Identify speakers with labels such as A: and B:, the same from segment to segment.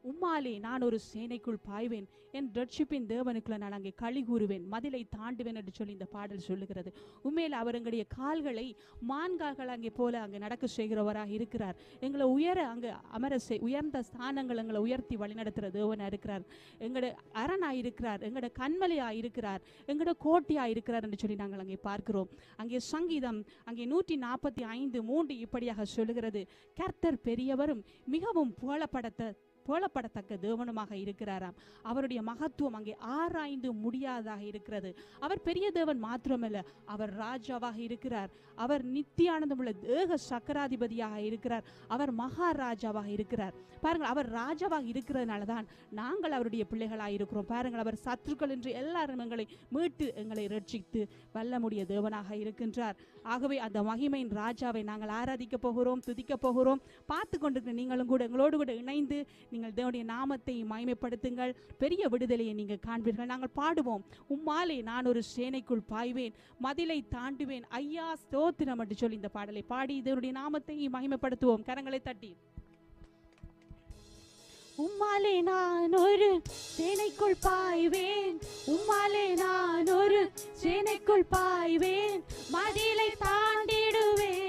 A: உம்மாலே நான் ஒரு சேனைக்குள் பாய்வேன், என் ரட்சிப்பின் தேவனுக்குள்ள நான் அங்கே களி கூறுவேன், மதிலை தாண்டுவேன் என்று சொல்லி இந்த பாடல் சொல்லுகிறது. உண்மையில் அவர் எங்களுடைய கால்களை மான்கால்கள் அங்கே போல அங்கே நடக்க செய்கிறவராக இருக்கிறார். எங்களை உயர அங்கே உயர்ந்த ஸ்தானங்கள் எங்களை உயர்த்தி வழிநடத்துகிற தேவனாக இருக்கிறார். எங்களோட அரணாக இருக்கிறார், எங்களோட கண்மலையாக இருக்கிறார், எங்களோட கோட்டையாக இருக்கிறார் என்று சொல்லி நாங்கள் அங்கே பார்க்கிறோம். அங்கே சங்கீதம் அங்கே 145:3 இப்படியாக சொல்லுகிறது, கர்த்தர் பெரியவரும் மிகவும் புகழப்படத்தக்க தேவனுமாக இருக்கிறாராம். அவருடைய மகத்துவம் அங்கே ஆராய்ந்து முடியாததாக இருக்கிறது. அவர் பெரிய தேவன் மாத்திரமல்ல, அவர் ராஜாவாக இருக்கிறார். அவர் நித்தியானந்தமுள்ள தேக சக்கராதிபதியாக இருக்கிறார். அவர் மகாராஜாவாக இருக்கிறார். பாருங்கள், அவர் ராஜாவாக இருக்கிறதுனால தான் நாங்கள் அவருடைய பிள்ளைகளாக இருக்கிறோம். பாருங்கள், அவர் சத்துருக்கள் என்று எல்லாரும் எங்களை மீட்டு எங்களை ரட்சித்து வல்ல முடிய தேவனாக இருக்கின்றார். ஆகவே அந்த மகிமையின் ராஜாவை நாங்கள் ஆராதிக்க போகிறோம், துதிக்க போகிறோம். பார்த்து கொண்டிருக்கிற நீங்களும் கூட எங்களோடு கூட இணைந்து நீங்கள் தேவனுடைய நாமத்தை மகிமைப்படுத்துங்கள். பெரிய விடுதலையை நீங்கள் காண்பீர்கள். நாங்கள் பாடுவோம், உம்மாலே நான் ஒரு சேனைக்குள் பாய்வேன், மதிலை தாண்டுவேன், ஐயா ஸ்தோத்திரம் என்று சொல்லி இந்த பாடலை பாடி தேவனுடைய நாமத்தை மகிமைப்படுத்துவோம். கரங்களை தட்டி. உம்மாலே நான் ஒரு சேனைக்குள் பாய்வேன், உம்மாலே நான் ஒரு சேனைக்குள் பாய்வேன், மதிலை தாண்டிடுவேன்,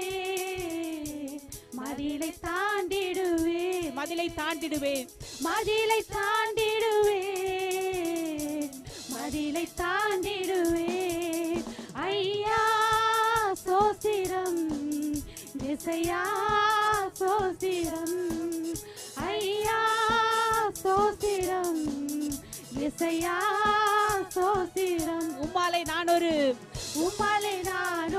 A: மதிலை தாண்டிடுவேன், மதிலை தாண்டிடுவேன், மதிலை தாண்டிடுவேன், மதிலை தாண்டிடுவேன். ஐயா சோஸ்திரம், இசையா சோஸ்திரம், ஐயா சோஸ்திரம், இசையா சோஸ்திரம். உம்மாலே நான்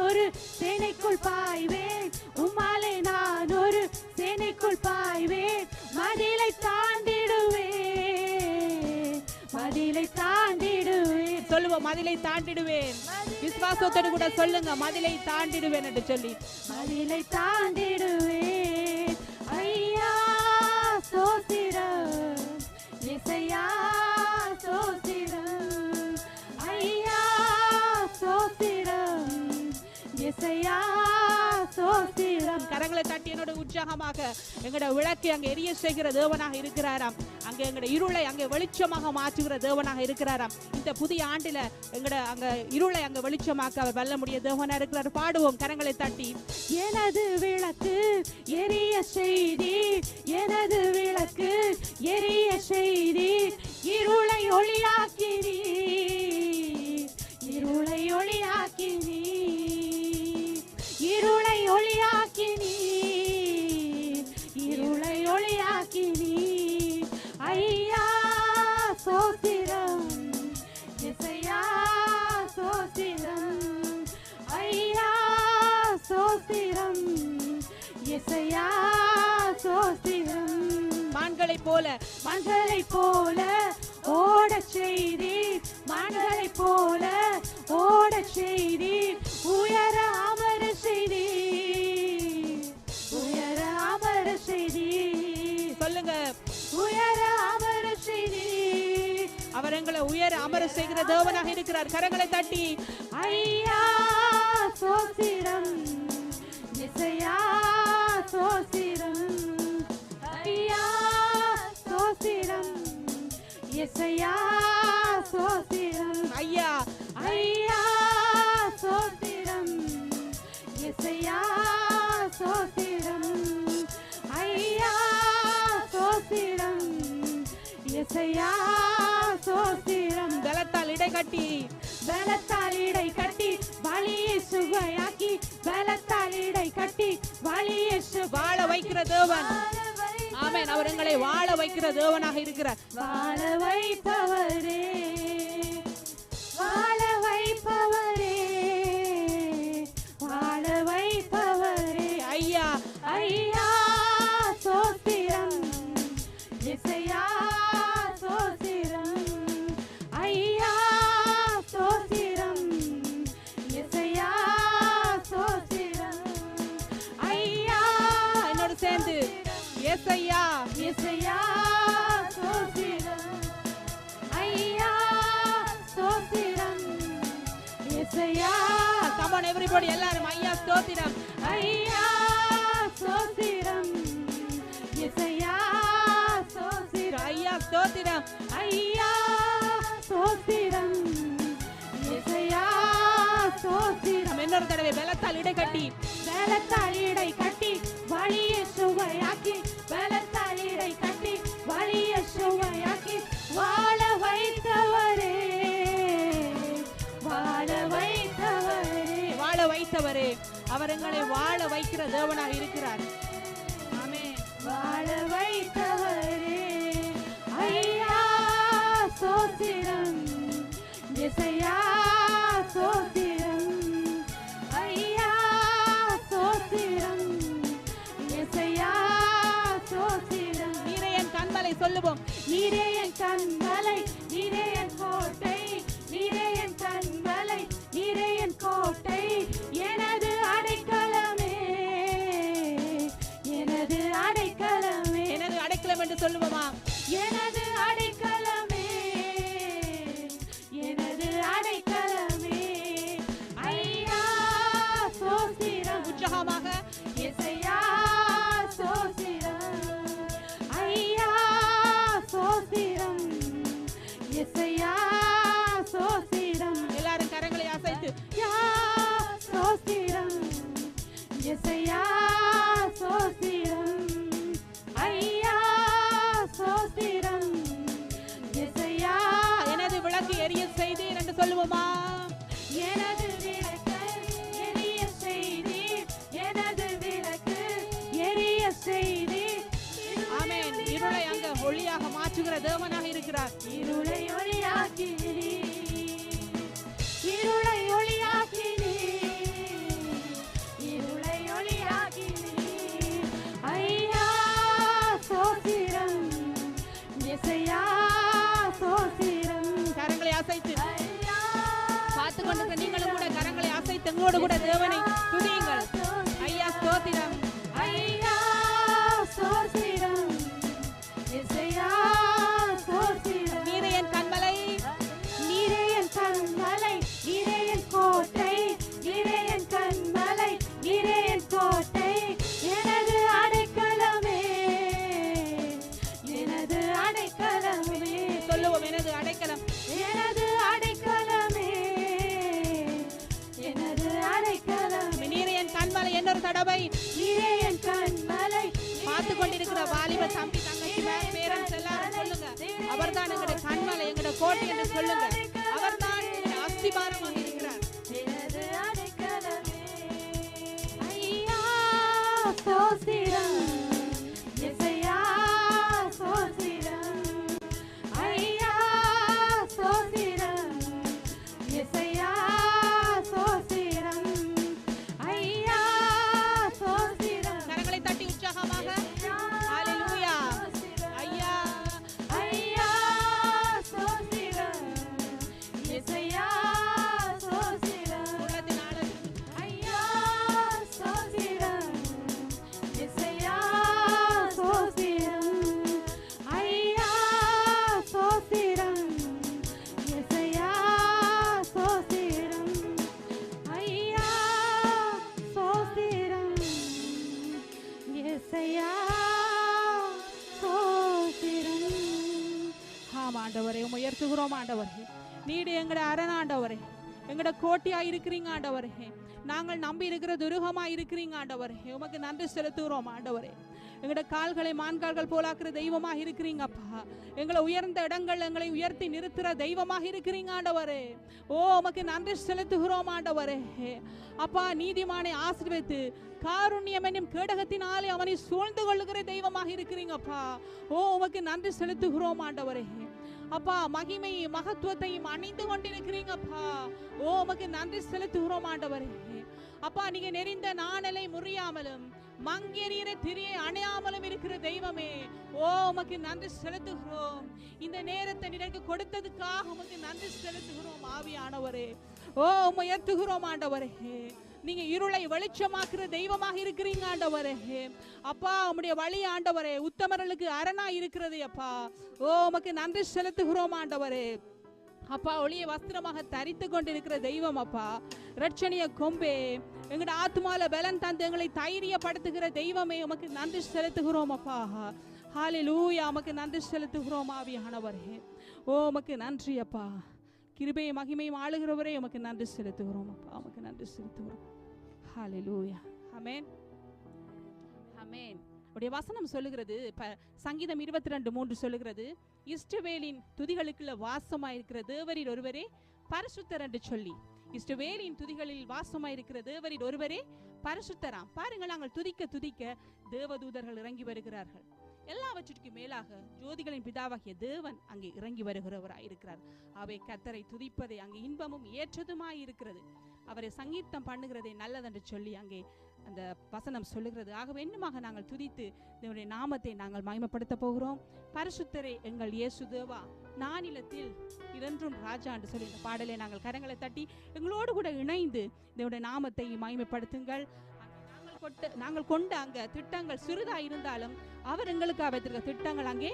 A: ஒரு சேனைக்குள் பாய்வேன், உம்மாலே நான் ஒரு சேனைக்குள் பாய்வேன், மதிலை தாண்டிடுவேன், மதிலை தாண்டிடுவேன். சொல்லுவோம், மதிலை தாண்டிடுவேன். விசுவாசத்தோடு கூட சொல்லுங்க, மதிலை தாண்டிடுவேன் என்று சொல்லி. மதிலை தாண்டிடுவேன். ஐயா சோஸ்திரம், இசையா சோஸ்திரம், ஐயா சோஸ்திரம், இசையா சோஸ்திரம். கரங்களை தட்டி என்னோட உற்சாகமாக எங்களோட விளக்கை அங்கே எரிய செய்கிற தேவனாக இருக்கிறாராம். அங்கே எங்களோட இருளை அங்கே வெளிச்சமாக மாற்றுகிற தேவனாக இருக்கிறாராம். இந்த புதிய ஆண்டில எங்களோட அங்க இருளை அங்கே வெளிச்சமாக்க அவர் வல்ல முடிய தேவனாக இருக்கிறார். பாடுவோம் கரங்களை தட்டி. எனது விளக்கு எரிய செய்தி, எனது விளக்கு எரிய செய்தி, இருளை ஒளியாக்கினீ, இருளை ஒளியாக்கினீ, இருளை ஒளியாக்கினீ, இருளை ஒளியாக்கினீ. ஐயா சோஸ்திரம், இசையா சோஸ்திரம், ஐயா சோஸ்திரம், இசையா சோஸ்திரம். மான்களைப் போல ஓடச் செய்தி, மான்களைப் போல ஓடச் செய்தி, உயர அமர செய்தி, உயர அமர செய்தி. சொல்லுங்க, உயர அமர செய்தி. அவர் எங்களை உயர அமர செய்கிற தேவனாக இருக்கிறார். கரங்களை தட்டி. ஐயா சோஸ்திரம், இசையா சோஸ்திரம், ஐயா சோஸ்திரம், இசையா சோஸ்திரம். ஐயா ஐயா சோஸ்திரம், இசையா சோஸ்திரம், ஐயா சோஸ்திரம், இசையா சோஸ்திரம். பலத்தால் இடை கட்டி, பலத்தால் இடை கட்டி, வழியை சுகையாக்கி, பலத்தால் இடை கட்டி, வழியை வாழ வைக்கிற தேவன். ஆமென். அவர் எங்களை வாழ வைக்கிற தேவனாக இருக்கிறார். வாழ வைப்பவரே, வாழ வைப்பவரே, வாழ வைப்பவரே. ஐயா ஐயா சோஸ்திரம், இசையா சோஸ்திரம், ஐயா சோஸ்திரம், இசையா சோஸ்திரம், ஐயா. என்னோட சேர்ந்து இசையா, இசையா சோஸ்திரம், ஐயா சோஸ்திரம், இசையா. Come on everybody, எல்லாரும் ஐயா ஸ்தோத்திரம், ஐயா ஸ்தோத்திரம், இசையா ஸ்தோத்திரம், ஐயா ஸ்தோத்திரம், ஐயா ஸ்தோத்திரம், இயேசையா ஸ்தோத்திரம். இன்னொரு தடவை பலத்தால் இடை கட்டி, பலத்தால் இடை கட்டி வழியை சுவையாக்கி, பலத்தால் இடை கட்டி வழியை சுவையாக்கி வாழ வைத்தவரே, வாழ வைத்தவரே, வாழ வைத்தவரே. அவர் எங்களை வாழ வைக்கிற தேவனாக இருக்கிறார். ஆமென். வாழ வைத்தவரே, ஐயா ஸ்தோத்திரம், இயேசையா ஸ்தோத்திரம், ஐயா ஸ்தோத்திரம், இயேசையா ஸ்தோத்திரம். நீரே என் கண்மலை, சொல்லுவோம். நீரே என் கண்மலை, நீரே என் கோட்டை, நீரே என் கண்மலை, நீரே என் கோட்டை, எனது அடைக்கலமே, எனது அடைக்கலமே, எனது அடைக்கலம் என்று சொல்லுவோமா? எனது அடைக்கலமே, எனது அடைக்கலமே, ஐயா ஸ்தோத்திரம். உற்சாகமாக இயேசையா ஸ்தோத்திரம், ஐயா ஸ்தோத்திரம், இயேசையா ஸ்தோத்திரம். எல்லாரும் கரங்களை அசைத்து யா ஸ்தோத்திரம், இயேசையா ஸ்தோத்திரம், ஐயா ஸ்தோத்திரம், இயேசையா. எனது விளக்கு எரிய செய்தீர் என்று சொல்லுவோமா? எனது விளக்கு எரிய செய்தீர், எனது விளக்கு எரிய செய்தீர். ஆமென். இருளை அங்க ஒளியாக மாற்றுகிற தேவனாக இருக்கிறார். இருளை ஒளியாக்கி, இருளை ஒளியாக்கி, இருளை ஒளியாக்கி, ஐயா ஸ்தோத்திரம், இயேசையா ஸ்தோத்திரம். கரங்களை அசைத்து பார்த்து கொண்டிருக்க நீங்களும் கூட கரங்களை அசைத்து எங்களோடு கூட தேவனை துதியுங்கள். ஐயா ஸ்தோத்திரம், ஐயா ஸ்தோத்திரம், இயேசையா ஸ்தோத்திரம். நீரே என் கண்மலை, நீரே என் கண்மலை, நீரே என் கோட்டை, நீரே என் கண்மலை, நீரே என் கோட்டை, எனது அடைக்கலமே, எனது அடைக்கலமே. சொல்லுவோம். எனது அடைக்கலம், எனது அடைக்கலமே, எனது அடைக்கலமே. நீரே என் கண்மலை. இன்னொரு தடவை நீரே என் கண்மலை. பார்த்து கொண்டிருக்கிற வாலிப தம்பி தங்கச்சி பேரன்ஸ் எல்லாரும் சொல்லுங்க, அவர்தான் எங்களுடைய கண்மலை, எங்களுடைய கோட்டை என்று சொல்லுங்க. அவர்தான் எங்களுடைய அஸ்திபாரமாக இருக்கிறார். எனது அடைக்கலமே, ஐயா ஸ்தோத்திரம், இயேசையா ஸ்தோத்திரம், ஐயா ஸ்தோத்திரம், இயேசையா ஸ்தோத்திரம், ஐயா ஸ்தோத்திரம். கரங்களை தட்டி உற்சாகமாக ஹல்லேலூயா. ஐயா, ஐயா ஸ்தோத்திரம், இயேசையா ஸ்தோத்திரம். உள்ளத்தின் ஆழத்தில் ஐயா ஸ்தோத்திரம், இயேசையா ஸ்தோத்திரம், ஐயா ஸ்தோத்திரம், இயேசையா ஸ்தோத்திரம், ஐயா ஸ்தோத்திரம், இயேசையா ஸ்தோத்திரம். ஆம் ஆண்டவரே, உம்மை உயர்த்துகிறோம் ஆண்டவரே. நீடு எங்கட அரணாண்டவரே, எங்கட கோட்டையா இருக்கிறீங்க ஆண்டவரே. நாங்கள் நம்பி இருக்கிற துருகமா இருக்கிறீங்க ஆண்டவரே. உமக்கு நன்றி செலுத்துகிறோம் ஆண்டவரே. எங்கட கால்களை மான்கால்கள் போலாக்குற தெய்வமாக இருக்கிறீங்க அப்பா. எங்களை உயர்ந்த இடங்கள் எங்களை உயர்த்தி நிறுத்துற தெய்வமாக இருக்கிறீங்க ஆண்டவரே. ஓ உமக்கு நன்றி செலுத்துகிறோம் ஆண்டவரே. அப்பா, நீதிமானை ஆசீர்வதித்து காருண்யம் என்னும் கேடகத்தினாலே அவனை சூழ்ந்து கொள்ளுகிற தெய்வமாக இருக்கிறீங்க அப்பா. ஓ உமக்கு நன்றி செலுத்துகிறோம் ஆண்டவரே. அப்பா, மகிமையும் மகத்துவத்தையும் அணிந்து கொண்டிருக்கிறீங்க அப்பா. ஓ உமக்கு நன்றி செலுத்துகிறோம் ஆண்டவரே. அப்பா, நீங்க நெறிந்த நாணலை முறியாமலும் மங்கேறிய திரியை அணையாமலும் இருக்கிற தெய்வமே, ஓ உமக்கு நன்றி செலுத்துகிறோம். இந்த நேரத்தை எனக்கு கொடுத்ததுக்காக உமக்கு நன்றி செலுத்துகிறோம் ஆவியானவரே. ஓ உம்மை உயர்த்துகிறோம் ஆண்டவரே. நீங்க இருளை வெளிச்சமாக்குற தெய்வமாக இருக்கிறீங்க ஆண்டவரே. அப்பா, உம்முடைய வழி ஆண்டவரே உத்தமர்களுக்கு அரணா இருக்கிறது அப்பா. ஓ உமக்கு நன்றி செலுத்துகிறோம் ஆண்டவரே. அப்பா, ஒளிய வஸ்திரமாக தரித்து கொண்டிருக்கிற தெய்வம் அப்பா. ரட்சணிய கொம்பே, எங்களோட ஆத்மால பலன் தந்து எங்களை தைரியப்படுத்துகிற தெய்வமே, உமக்கு நன்றி செலுத்துகிறோம் அப்பா. ஹalleluya. உமக்கு நன்றி செலுத்துகிறோம் ஆவியானவரே. ஓ உமக்கு நன்றி அப்பா. கிருபையை மகிமையும் ஆளுகிறவரே உமக்கு நன்றி செலுத்துகிறோம் அப்பா. உமக்கு நன்றி செலுத்துகிறோம். ஹalleluya. ஆமென் ஆமென். உடைய வசனம் சொல்லுகிறது, சங்கீதம் 22:3 சொல்லுகிறது, இஸ்ரவேலின் துதிகளுக்குள்ள வாசமாயிருக்கிற தேவரீர் ஒருவரே பரிசுத்தர் என்று சொல்லி. இஸ்ரவேலின் துதிகளில் வாசமாயிருக்கிற தேவரீர் ஒருவரே பரிசுத்தராம். பாருங்கள், நாங்கள் துதிக்க துதிக்க தேவதூதர்கள் இறங்கி வருகிறார்கள். எல்லாவற்றிற்கும் மேலாக ஜோதிகளின் பிதாவாகிய தேவன் அங்கே இறங்கி வருகிறவராய் இருக்கிறார். அவை கர்த்தரை துதிப்பதை அங்கே இன்பமும் ஏற்றதுமாய் இருக்கிறது. அவரை சங்கீர்த்தம் பண்ணுகிறதை நல்லதென்று சொல்லி அங்கே அந்த வசனம் சொல்லுகிறது. ஆகவே என்னமாக நாங்கள் துதித்து தேவனுடைய நாமத்தை நாங்கள் மகிமைப்படுத்த போகிறோம். பரிசுத்தரே எங்கள் இயேசு தேவா, நானிலத்தில் இரண்டும் ராஜா என்று சொல்லி இந்த பாடலை நாங்கள் கரங்களை தட்டி எங்களோடு கூட இணைந்து தேவனுடைய நாமத்தை மகிமைப்படுத்துங்கள். நாங்கள் கொண்ட அங்க திட்டங்கள் சிறிதா இருந்தாலும் அவர் எங்களுக்காக வைத்திருக்க திட்டங்கள் அங்கே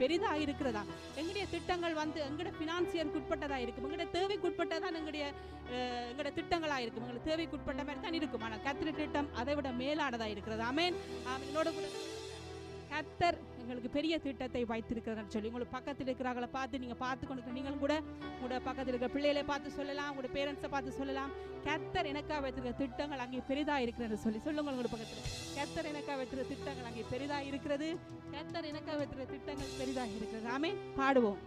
A: பெரிதா இருக்கிறதா. எங்களுடைய திட்டங்கள் எங்களுடைய பினான்சியருக்கு உட்பட்டதா இருக்கும், எங்களுடைய தேவைக்கு உட்பட்டதான் எங்களுடைய திட்டங்களா இருக்கும், எங்களுக்கு தேவைக்கு உட்பட்ட மாதிரி தான் இருக்கும். ஆனால் கர்த்தர் திட்டம் அதை விட மேலானதா இருக்கிறது. ஆமென். என்னோட கூட கர்த்தர் எங்களுக்கு பெரிய திட்டத்தை வைத்திருக்கிறார் சொல்லி உங்களுக்கு பக்கத்தில் இருக்கிறாங்கள பார்த்து நீங்க பார்த்து கொண்டு நீங்களும் கூட உங்களோட பக்கத்தில் இருக்கிற பிள்ளைகளை பார்த்து சொல்லலாம், உங்களோட பேரண்ட்ஸை பார்த்து சொல்லலாம், கர்த்தர் எனக்காக வைத்திருக்கிற திட்டங்கள் அங்கே பெரிதா இருக்கிறது சொல்லி சொல்லுங்க. உங்களோட பக்கத்தில் கர்த்தர் எனக்காக வைத்திருக்கிற திட்டங்கள் அங்கே பெரிதா இருக்கிறது, கர்த்தர் எனக்காக வைத்திருக்கிற திட்டங்கள் பெரிதா இருக்கிறது. ஆமென். பாடுவோம்.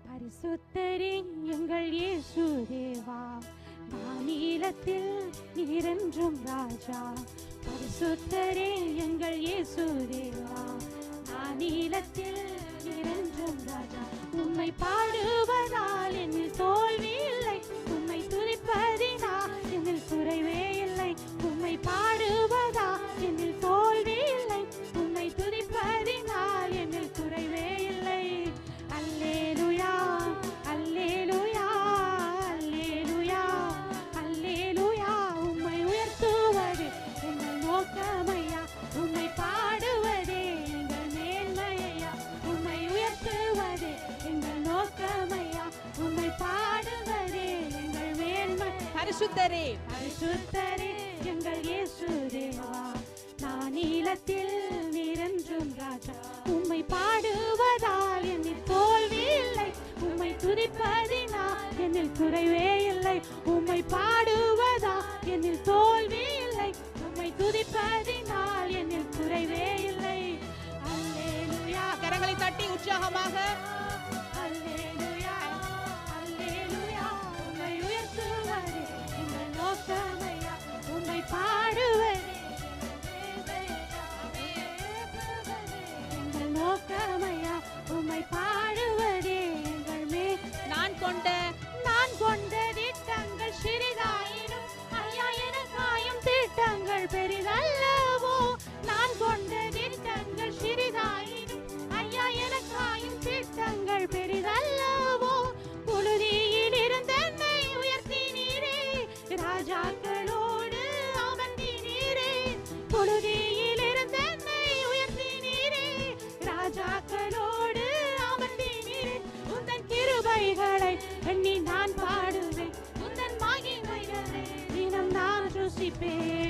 B: பரிசுத்தரே எங்கள் இயேசு தேவா, வானிலத்தில் நீரென்றும் ராஜா. பரிசுத்தரே எங்கள் இயேசு தேவா, வானிலத்தில் நீரென்றும் ராஜா. உம்மை பாடுவதால் என்னில் தோல்வி இல்லை, உம்மை துதிப்பதினால் என்னில் குறைவே இல்லை. உம்மை பாடுவதால் என்னில் தோல்வி இல்லை, உம்மை துதிப்பதினால் என்னில் குறைவே இல்லை. அல்லேலூயா அல்லேலூயா அல்லேலூயா அல்லேலூயா. உம்மை உயர்த்துவது எங்கள் நோக்கமையா, உம்மை பாடுவதே எங்கள் மேன்மையா. உம்மை உயர்த்துவதே எங்கள் நோக்கமையா, உம்மை பாடுவதே எங்கள் மேன்மை.
A: பரிசுத்தரே
B: பரிசுத்தரே எங்கள் இயேசு தேவா, நானிலத்தில் நீரென்றும் ராஜா. உம்மை பாடுவதால் என்னில் தோல்வி இல்லை, உம்மை துதிப்பதினால் என்னில் குறைவே இல்லை. உம்மை பாடுவதால் என்னில் தோல்வி இல்லை, உம்மை துதிப்பதினால் என்னில் குறைவே இல்லை. அல்லேலூயா.
A: கரங்களை தட்டி உற்சாகமாக
B: அல்லேலூயா அல்லேலூயா. உம்மை உயர்த்துவதே எங்கள் நோக்கமையா, உம்மை பாடுவதே எங்கள் நோக்கமையா, உம்மை பாடுவதே எங்கள் நான் கொண்ட திட்டங்கள் சிறிதாயினும் ஐயா எனக்காயும் திட்டங்கள் பெரிதல்லவோ. நான் கொண்ட திட்டங்கள் சிறிதாயினும் ஐயா எனக்காயும் திட்டங்கள் பெரிதல்லவோ. புழுதியில் இருந்த என்னை உயர்த்தினீரே, ராஜாக்களோடு அமர்த்தினீரே. புழுதியில் இருந்த என்னை உயர்த்தினீரே, ராஜாக்களோடு அமர்த்தினீரே. உந்தன் கிருபைகளை எண்ணி நான் பாடுவேன், உந்தன் மகிமைகளை தினம் நான் ருசிப்பேன்.